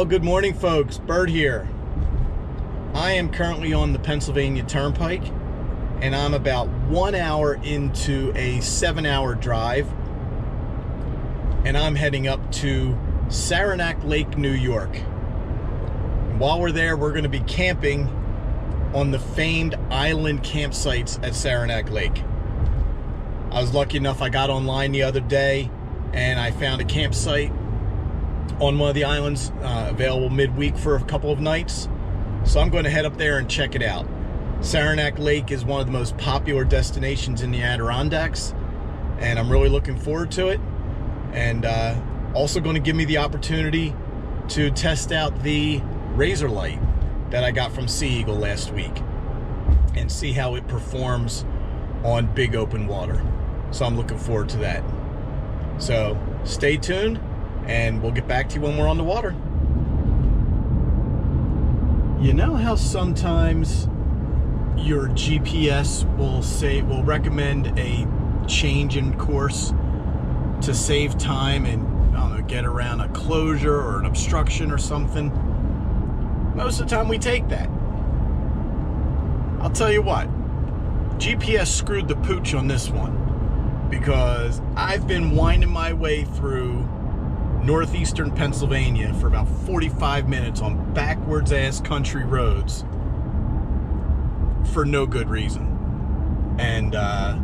Good morning, folks. Bert here. I am currently on the Pennsylvania Turnpike, and I'm about 1 hour into a 7-hour drive, and I'm heading up to Saranac Lake, New York. And while we're there, we're going to be camping on the famed island campsites at Saranac Lake. I was lucky enough, I got online the other day, and I found a campsite on one of the islands available midweek for a couple of nights. So I'm going to head up there and check it out. Saranac Lake is one of the most popular destinations in the Adirondacks, and I'm really looking forward to it. And also going to give me the opportunity to test out the Razorlite that I got from Sea Eagle last week and see how it performs on big open water. So I'm looking forward to that. So stay tuned, and we'll get back to you when we're on the water. You know how sometimes your GPS will recommend a change in course to save time and, I don't know, get around a closure or an obstruction or something? Most of the time we take that. I'll tell you what, GPS screwed the pooch on this one, because I've been winding my way through northeastern Pennsylvania for about 45 minutes on backwards ass country roads for no good reason. And I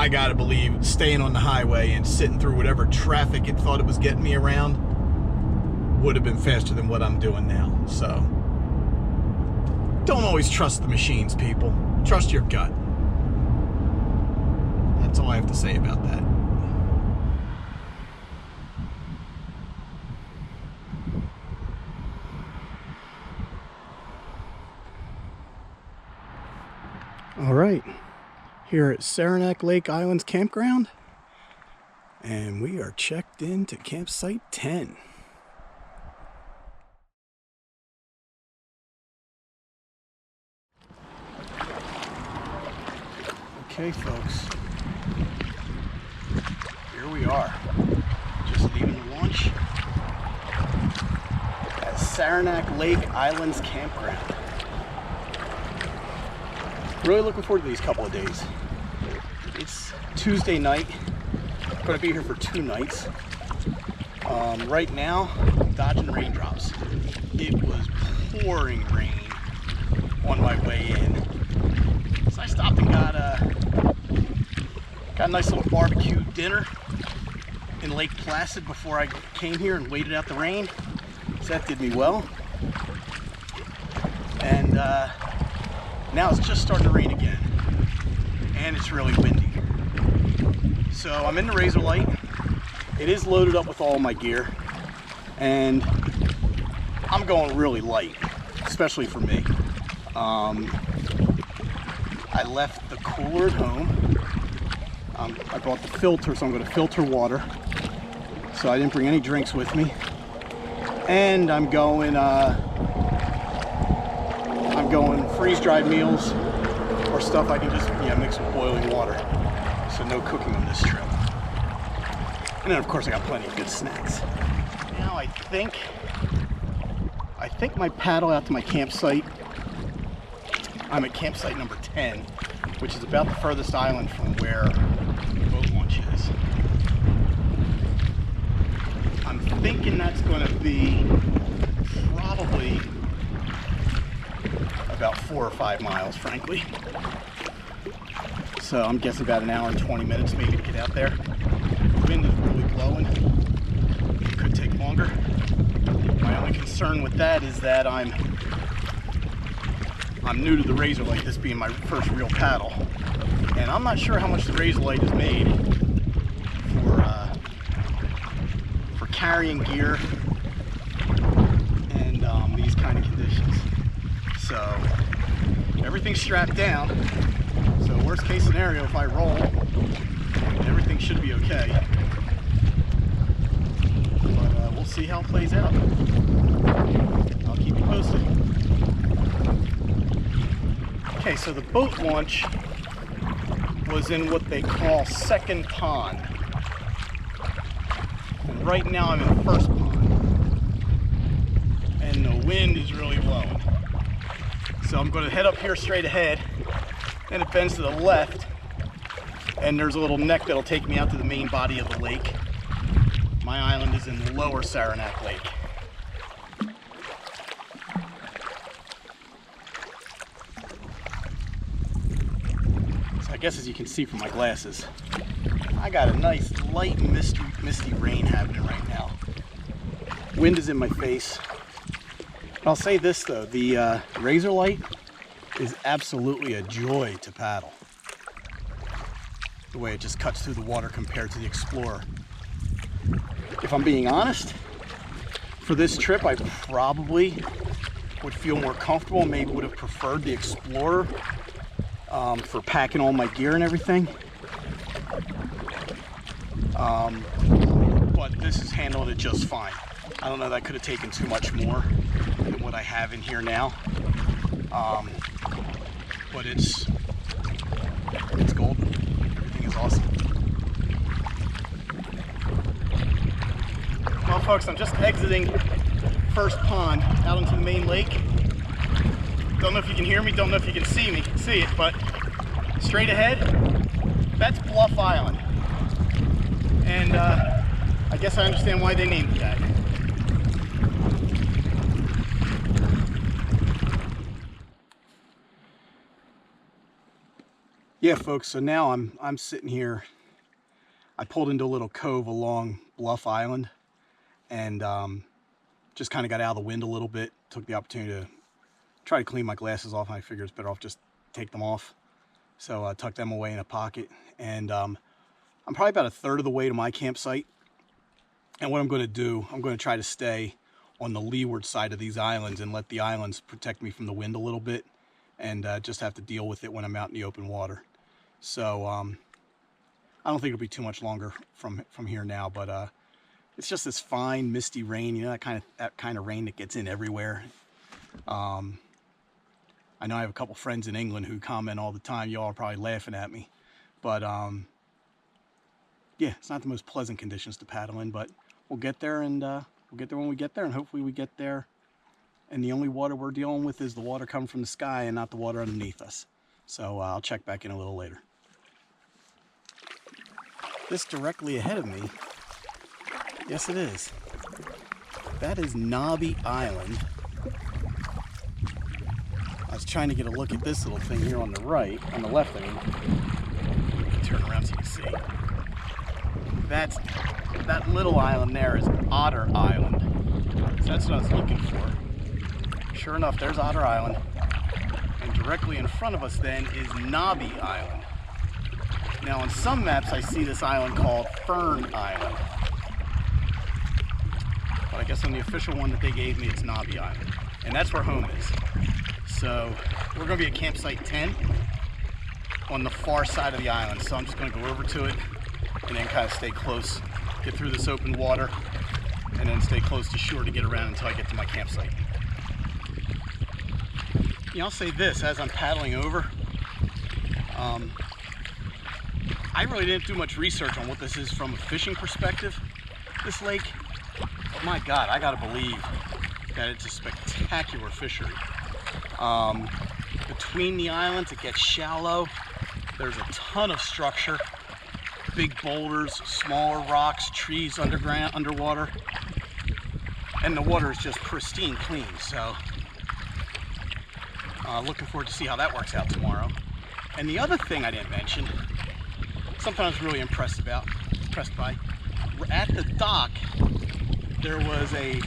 gotta believe staying on the highway and sitting through whatever traffic it thought it was getting me around would have been faster than what I'm doing now. So don't always trust the machines, people. Trust your gut. That's all I have to say about that. All right, here at Saranac Lake Islands Campground, and we are checked in to campsite 10. Okay, folks, here we are, just leaving the launch at Saranac Lake Islands Campground. Really looking forward to these couple of days. It's Tuesday night. I'm going to be here for 2 nights. Right now, I'm dodging raindrops. It was pouring rain on my way in. So I stopped and got a nice little barbecue dinner in Lake Placid before I came here and waited out the rain. So that did me well. And now it's just starting to rain again, and it's really windy. So I'm in the Razorlite. It is loaded up with all my gear, and I'm going really light, especially for me. I left the cooler at home. I brought the filter, so I'm going to filter water. So I didn't bring any drinks with me, and I'm going freeze-dried meals or stuff I can just mix with boiling water. So no cooking on this trip. And then of course I got plenty of good snacks. Now I think my paddle out to my campsite. I'm at campsite number 10, which is about the furthest island from where the boat launch is. I'm thinking that's going to be probably about 4 or 5 miles, frankly. So I'm guessing about an hour and 20 minutes maybe to get out there. The wind is really blowing. It could take longer. My only concern with that is that I'm new to the Razorlite, this being my first real paddle. And I'm not sure how much the Razorlite is made for carrying gear and these kind of conditions. So everything's strapped down. So worst case scenario, if I roll, everything should be okay. But we'll see how it plays out. I'll keep you posted. Okay, so the boat launch was in what they call second pond. And right now I'm in first pond. and the wind is really blowing. So I'm going to head up here straight ahead, and it bends to the left, and there's a little neck that'll take me out to the main body of the lake. My island is in lower Saranac Lake. So I guess as you can see from my glasses, I got a nice light misty rain happening right now. Wind is in my face. I'll say this though, the Razorlite is absolutely a joy to paddle. The way it just cuts through the water compared to the Explorer. If I'm being honest, for this trip I probably would feel more comfortable, maybe would have preferred the Explorer for packing all my gear and everything. But this has handled it just fine. I don't know that I could have taken too much more than what I have in here now. But it's golden. Everything is awesome. Well folks, I'm just exiting First Pond out into the main lake. Don't know if you can hear me, don't know if you can see it, but straight ahead, that's Bluff Island. And I guess I understand why they named it that. Yeah folks, so now I'm sitting here. I pulled into a little cove along Bluff Island and just kind of got out of the wind a little bit. Took the opportunity to try to clean my glasses off, and I figured it's better off just take them off. So I tucked them away in a pocket, and I'm probably about a third of the way to my campsite. And what I'm going to do, I'm going to try to stay on the leeward side of these islands and let the islands protect me from the wind a little bit, and just have to deal with it when I'm out in the open water. So I don't think it'll be too much longer from here now, but it's just this fine misty rain, you know, that kind of rain that gets in everywhere. I know I have a couple friends in England who comment all the time. Y'all are probably laughing at me, but yeah, it's not the most pleasant conditions to paddle in, but we'll get there, and we'll get there when we get there, and hopefully we get there and the only water we're dealing with is the water coming from the sky and not the water underneath us. So I'll check back in a little later. This directly ahead of me, yes it is, that is Nobby Island. I was trying to get a look at this little thing here on the right, on the left I mean. Turn around so you can see. That little island there is Otter Island. So that's what I was looking for. Sure enough, there's Otter Island. And directly in front of us then is Nobby Island. Now on some maps I see this island called Fern Island. But I guess on the official one that they gave me, it's Nobby Island. And that's where home is. So we're going to be at campsite 10 on the far side of the island. So I'm just going to go over to it and then kind of stay close, get through this open water, and then stay close to shore to get around until I get to my campsite. You know, I'll say this as I'm paddling over. I really didn't do much research on what this is from a fishing perspective, this lake. But my God, I gotta believe that it's a spectacular fishery. Between the islands, it gets shallow. There's a ton of structure, big boulders, smaller rocks, trees underwater, and the water is just pristine clean. So looking forward to see how that works out tomorrow. And the other thing I didn't mention, something I was really impressed by, at the dock there was a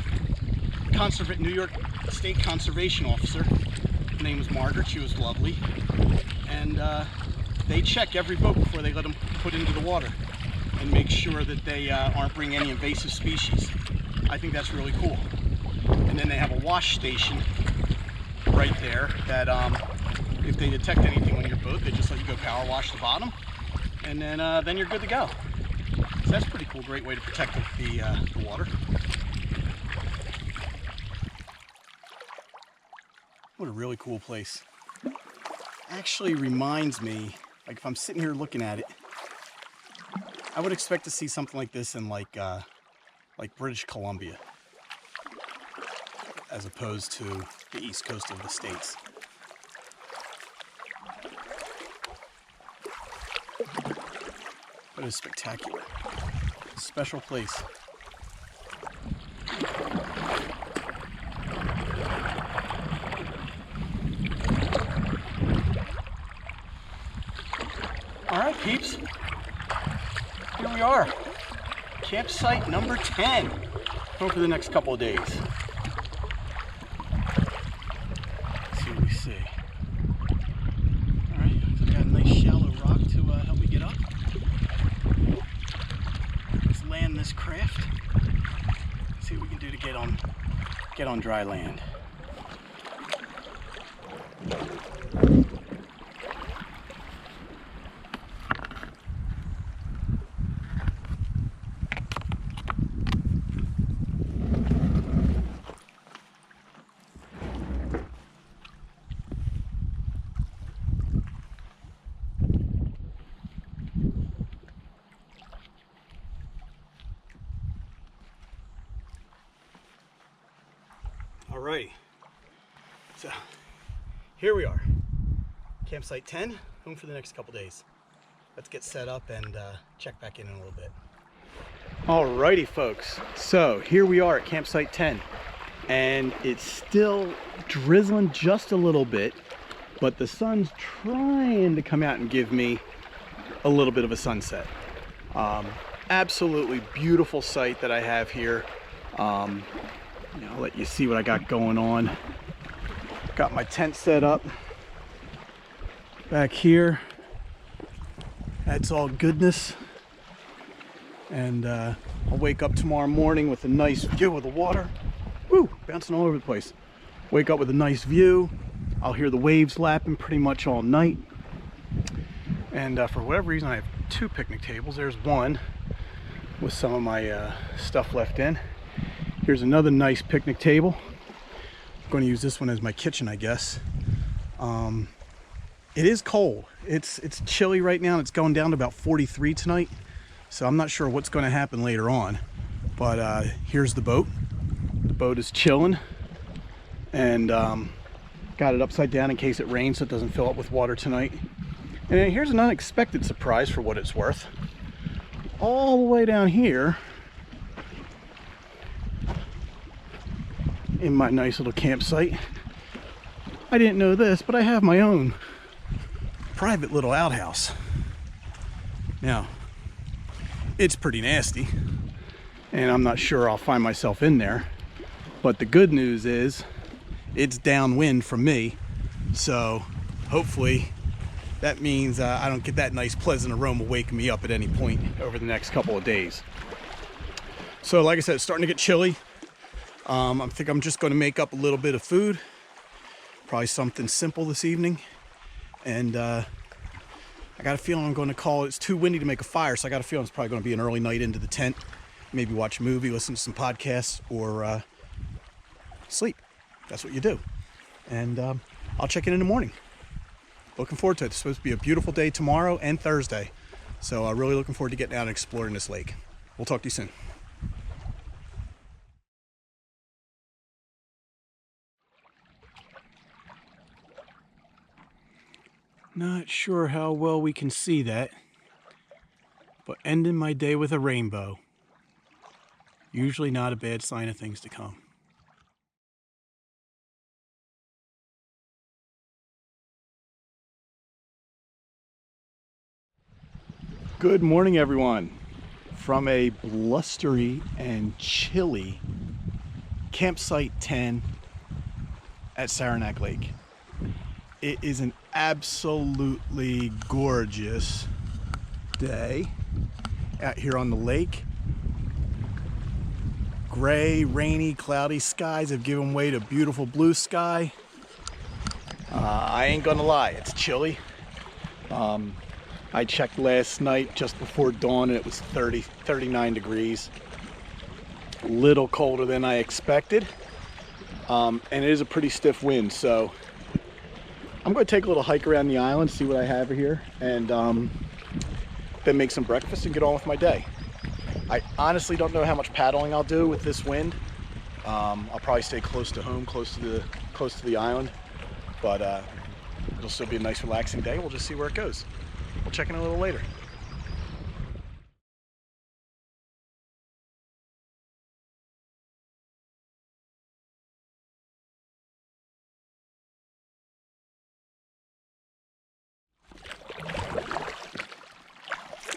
New York State conservation officer. Her name was Margaret. She was lovely, and they check every boat before they let them put into the water and make sure that they aren't bringing any invasive species. I think that's really cool. And then they have a wash station right there that if they detect anything on your boat, they just let you go power wash the bottom, and then you're good to go. So that's pretty cool. Great way to protect the water. What a really cool place. Actually reminds me, like if I'm sitting here looking at it, I would expect to see something like this in like British Columbia. as opposed to the east coast of the States. But it's spectacular. Special place. All right, peeps. Here we are. Campsite number 10. Going for the next couple of days. Let's see what we see. All right, so we got a nice shallow rock to help me get up. Let's land this craft. See what we can do to get on dry land. Alrighty, so here we are, campsite 10, home for the next couple days. Let's get set up and check back in a little bit. Alrighty, folks, so here we are at campsite 10, and it's still drizzling just a little bit, but the sun's trying to come out and give me a little bit of a sunset. Absolutely beautiful sight that I have here. I'll let you see what I got going on. Got my tent set up back here. That's all goodness. And I'll wake up tomorrow morning with a nice view of the water. Woo, bouncing all over the place. Wake up with a nice view. I'll hear the waves lapping pretty much all night. And for whatever reason, I have two picnic tables. There's one with some of my stuff left in. Here's another nice picnic table. I'm going to use this one as my kitchen, I guess. It is cold. It's chilly right now, and it's going down to about 43 tonight. So I'm not sure what's going to happen later on. But here's the boat. The boat is chilling, and got it upside down in case it rains so it doesn't fill up with water tonight. And then here's an unexpected surprise for what it's worth. All the way down here, in my nice little campsite, I didn't know this, but I have my own private little outhouse. Now, it's pretty nasty, and I'm not sure I'll find myself in there, but the good news is it's downwind from me, so hopefully that means I don't get that nice pleasant aroma waking me up at any point over the next couple of days. So like I said, it's starting to get chilly. I think I'm just going to make up a little bit of food, probably something simple this evening, and I got a feeling I'm going to call it. It's too windy to make a fire, so I got a feeling it's probably going to be an early night into the tent, maybe watch a movie, listen to some podcasts, or sleep. That's what you do. And I'll check in the morning. Looking forward to it. It's supposed to be a beautiful day tomorrow and Thursday, so really looking forward to getting out and exploring this lake. We'll talk to you soon. Not sure how well we can see that, but ending my day with a rainbow. Usually not a bad sign of things to come. Good morning, everyone. From a blustery and chilly campsite 10 at Saranac Lake. It is an absolutely gorgeous day out here on the lake. Gray, rainy, cloudy skies have given way to beautiful blue sky. I ain't gonna lie, it's chilly. I checked last night just before dawn and it was 39 degrees. A little colder than I expected. And it is a pretty stiff wind, so I'm going to take a little hike around the island, see what I have here, and then make some breakfast and get on with my day. I honestly don't know how much paddling I'll do with this wind. I'll probably stay close to home, close to the island, but it'll still be a nice relaxing day. We'll just see where it goes. We'll check in a little later.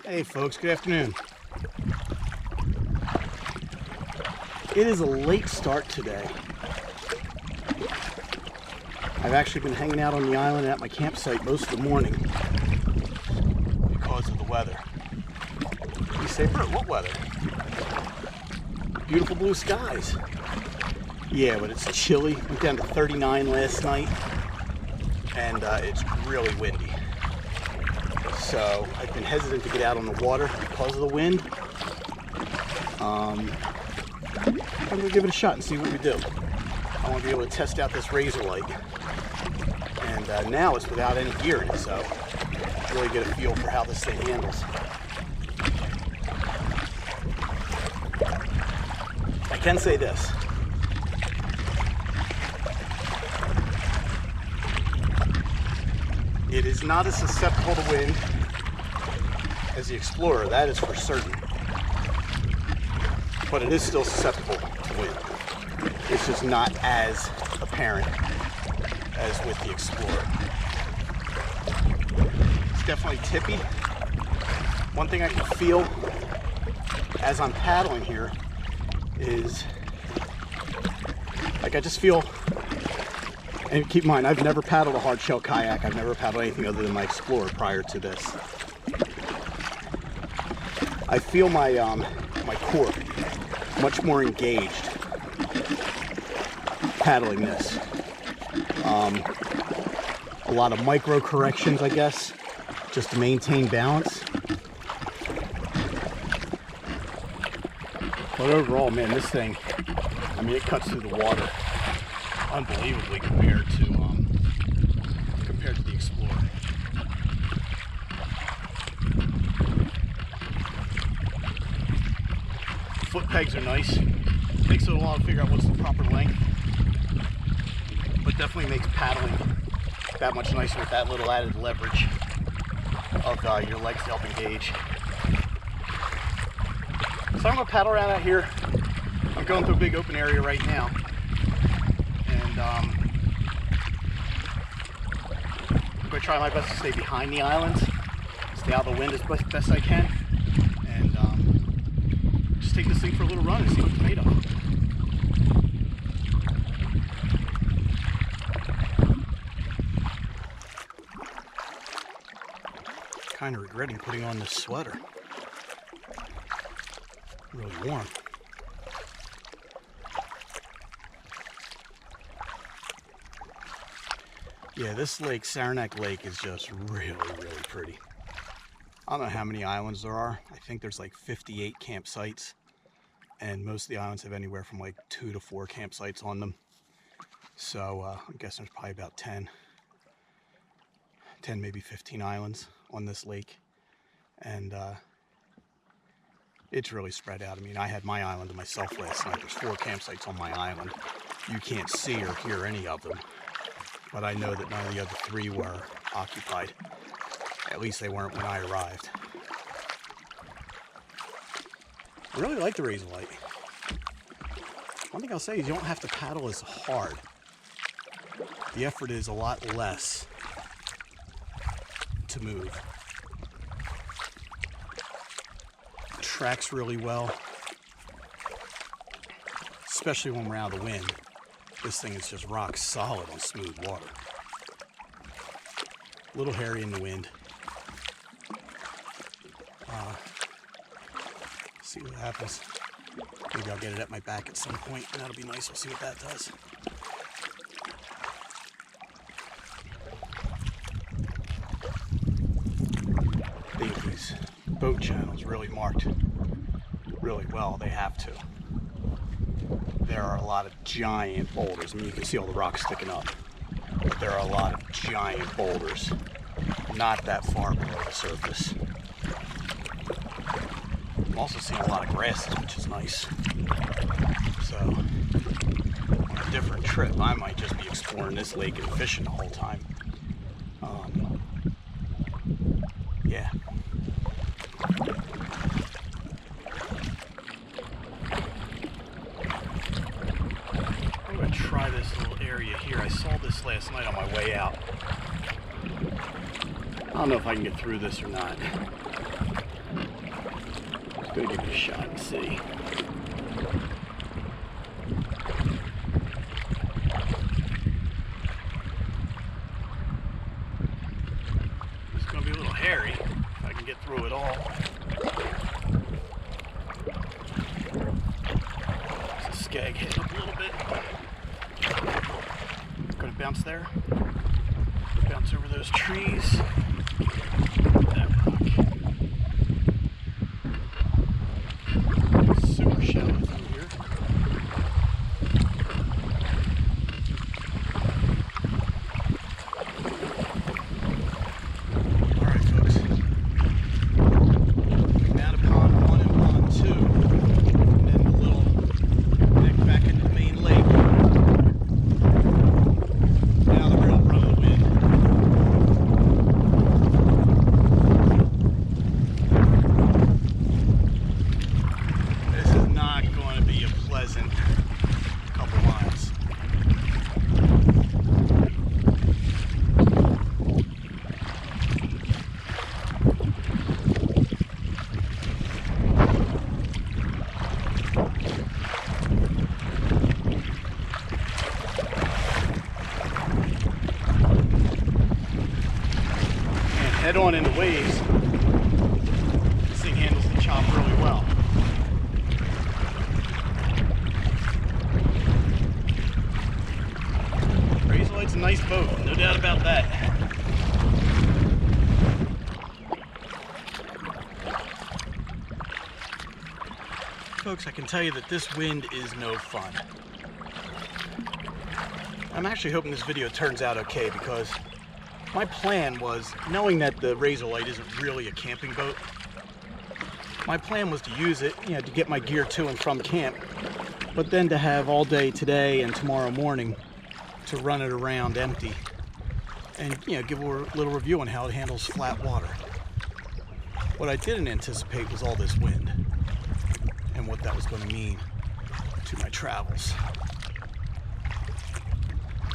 Hey folks, good afternoon. It is a late start today. I've actually been hanging out on the island at my campsite most of the morning because of the weather. You say, Bert, what weather? Beautiful blue skies. Yeah, but it's chilly. Went down to 39 last night, and it's really windy. So I've been hesitant to get out on the water because of the wind. I'm gonna give it a shot and see what we do. I want to be able to test out this Razorlite, and now it's without any gear in it, so really get a feel for how this thing handles. I can say this. It is not as susceptible to wind as the Explorer, that is for certain. But it is still susceptible to wind. It's just not as apparent as with the Explorer. It's definitely tippy. One thing I can feel as I'm paddling here is, like, I just feel, and keep in mind, I've never paddled a hard shell kayak. I've never paddled anything other than my Explorer prior to this. I feel my my core much more engaged paddling this. A lot of micro corrections, I guess, just to maintain balance. But overall, man, this thing, I mean, it cuts through the water unbelievably compared to the Explorer. Foot pegs are nice. Takes a little while to figure out what's the proper length, but definitely makes paddling that much nicer with that little added leverage of your legs to help engage. So I'm gonna paddle around out here. I'm going through a big open area right now, and I'm gonna try my best to stay behind the islands, stay out of the wind as best I can, and just take this thing for a little run and see what it's made of. Kind of regretting putting on this sweater. Really warm. Yeah, this lake, Saranac Lake, is just really, really pretty. I don't know how many islands there are. I think there's like 58 campsites, and most of the islands have anywhere from like 2 to 4 campsites on them. So I'm guessing there's probably about 10, maybe 15 islands on this lake. And it's really spread out. I mean, I had my island to myself last night. There's 4 campsites on my island. You can't see or hear any of them, but I know that none of the other 3 were occupied. At least they weren't when I arrived. I really like the Razorlite. One thing I'll say is you don't have to paddle as hard. The effort is a lot less to move. It tracks really well, especially when we're out of the wind. This thing is just rock solid on smooth water. A little hairy in the wind. See what happens. Maybe I'll get it at my back at some point, and that'll be nice. We'll see what that does. These boat channels really marked really well. They have to. There are a lot of giant boulders. I mean, you can see all the rocks sticking up, but there are a lot of giant boulders not that far below the surface. I'm also seeing a lot of grasses, which is nice. So different trip. I might just be exploring this lake and fishing the whole time. Yeah. I'm going to try this little area here. I saw this last night on my way out. I don't know if I can get through this or not. Just going to give it a shot and see. It's going to be a little hairy if I can get through it all. It's a skag head up a little bit. Going to bounce there. Bounce over those trees. That rock. Super shallow through here. Alright folks. Out of pond 1 and pond 2. And then the little neck back into the main lake. Now the real run of the wind. This is not going to be a pleasant couple miles. And head on into waves. This thing handles the chop really well. Razorlite's a nice boat, no doubt about that. Folks, I can tell you that this wind is no fun. I'm actually hoping this video turns out okay because my plan was, knowing that the Razorlite isn't really a camping boat, my plan was to use it, to get my gear to and from camp, but then to have all day today and tomorrow morning to run it around empty and give a little review on how it handles flat water. What I didn't anticipate was all this wind and what that was going to mean to my travels.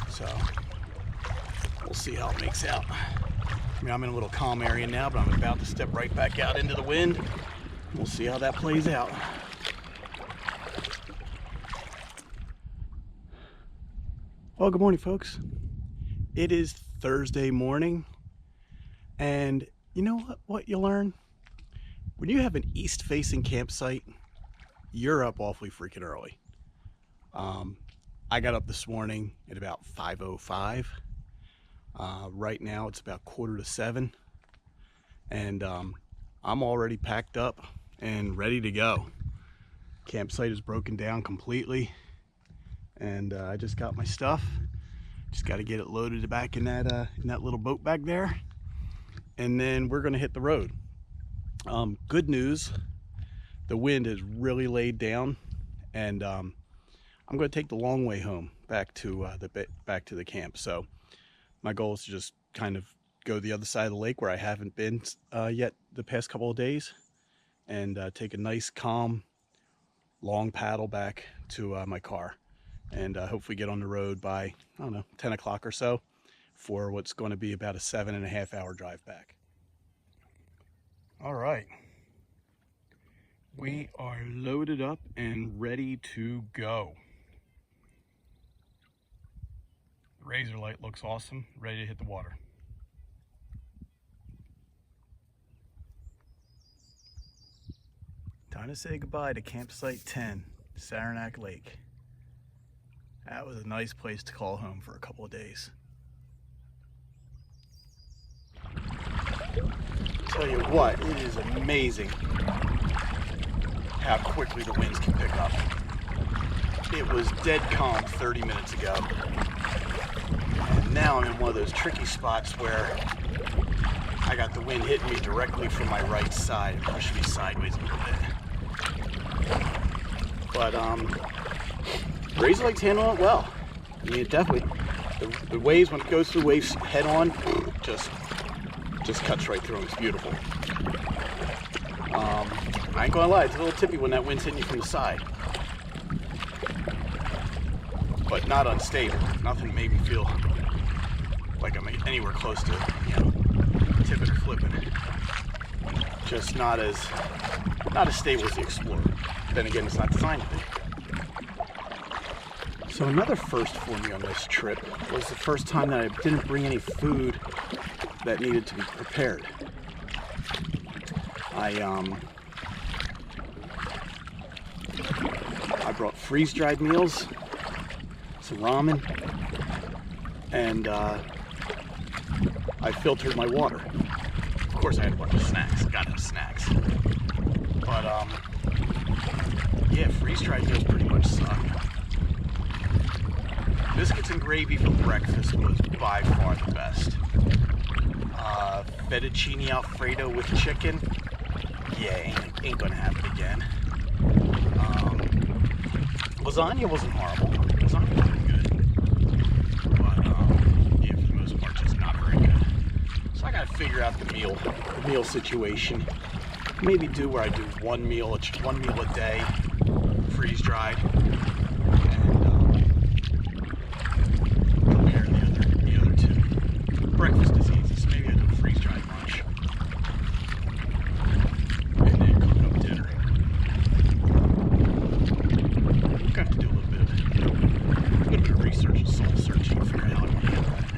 So we'll see how it makes out. I mean, I'm in a little calm area now, but I'm about to step right back out into the wind. We'll see how that plays out. Well, good morning, folks. It is Thursday morning, and you know what you learn? When you have an east-facing campsite, you're up awfully freaking early. I got up this morning at about 5:05. Right now it's about 6:45, and I'm already packed up and ready to go. Campsite is broken down completely, and I just got my stuff. Just got to get it loaded back in that little boat back there, and then we're gonna hit the road. Good news, the wind has really laid down, and I'm going to take the long way home back to the camp. So my goal is to just kind of go the other side of the lake where I haven't been yet the past couple of days, and take a nice calm long paddle back to my car, and hopefully get on the road by, I don't know, 10 o'clock or so for what's going to be about a 7.5 hour drive back. All right, we are loaded up and ready to go. Razorlite looks awesome, ready to hit the water. Time to say goodbye to campsite 10, Saranac Lake. That was a nice place to call home for a couple of days. Tell you what, it is amazing how quickly the winds can pick up. It was dead calm 30 minutes ago. And now I'm in one of those tricky spots where I got the wind hitting me directly from my right side and pushing me sideways a little bit. But Razorlite's handling it well. Yeah, definitely. The waves, when it goes through waves head on, just cuts right through them. It's beautiful. I ain't gonna lie, it's a little tippy when that wind's hitting you from the side. But not unstable. Nothing made me feel like I'm anywhere close to, tipping or flipping. Just not as stable as the Explorer. Then again, it's not designed to be. So another first for me on this trip was the first time that I didn't bring any food that needed to be prepared. I brought freeze-dried meals, some ramen, and I filtered my water. Of course, I had a bunch of snacks. Gotta have snacks. But yeah, freeze-dried meals pretty much suck. Biscuits and gravy for breakfast was by far the best. Fettuccine Alfredo with chicken, yeah, ain't gonna happen again. Lasagna wasn't horrible. Lasagna wasn't good. But yeah, for the most part, just not very good. So I gotta figure out the meal situation. Maybe do where I do one meal a day, freeze dried, and prepare the other two. Breakfast is easy, so maybe I do a freeze dried lunch, and then cook up dinner. I'm gonna have to do a little bit of research and soul searching to figure out how to handle that.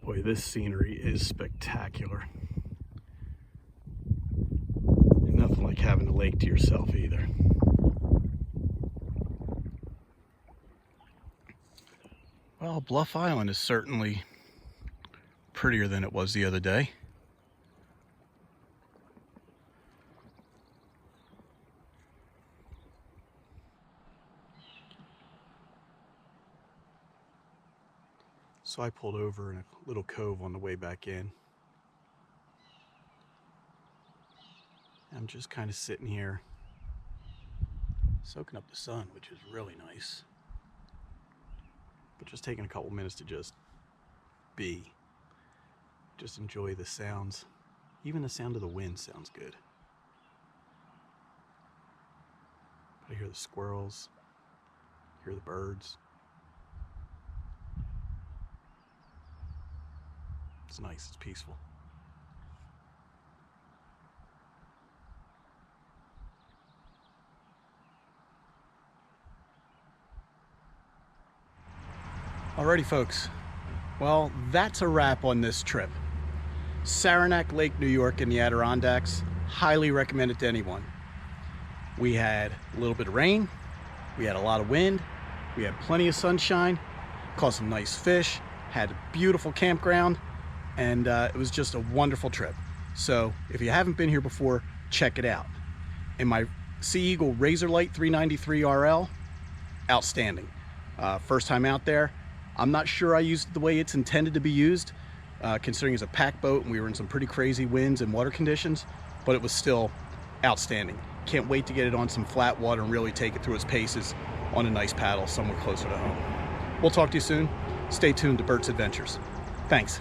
Boy, this scenery is spectacular. Nothing like having the lake to yourself either. Well, Bluff Island is certainly prettier than it was the other day. So I pulled over in a little cove on the way back in. I'm just kind of sitting here soaking up the sun, which is really nice. But just taking a couple minutes to just enjoy the sounds. Even the sound of the wind sounds good. I hear the squirrels, hear the birds. It's nice, it's peaceful. Alrighty folks, well that's a wrap on this trip. Saranac Lake, New York in the Adirondacks, highly recommend it to anyone. We had a little bit of rain, we had a lot of wind, we had plenty of sunshine, caught some nice fish, had a beautiful campground, and it was just a wonderful trip. So if you haven't been here before, check it out. And my Sea Eagle Razorlite 393RL, outstanding. First time out there. I'm not sure I used it the way it's intended to be used, considering it's a pack boat and we were in some pretty crazy winds and water conditions, but it was still outstanding. Can't wait to get it on some flat water and really take it through its paces on a nice paddle somewhere closer to home. We'll talk to you soon. Stay tuned to Bert's Adventures. Thanks.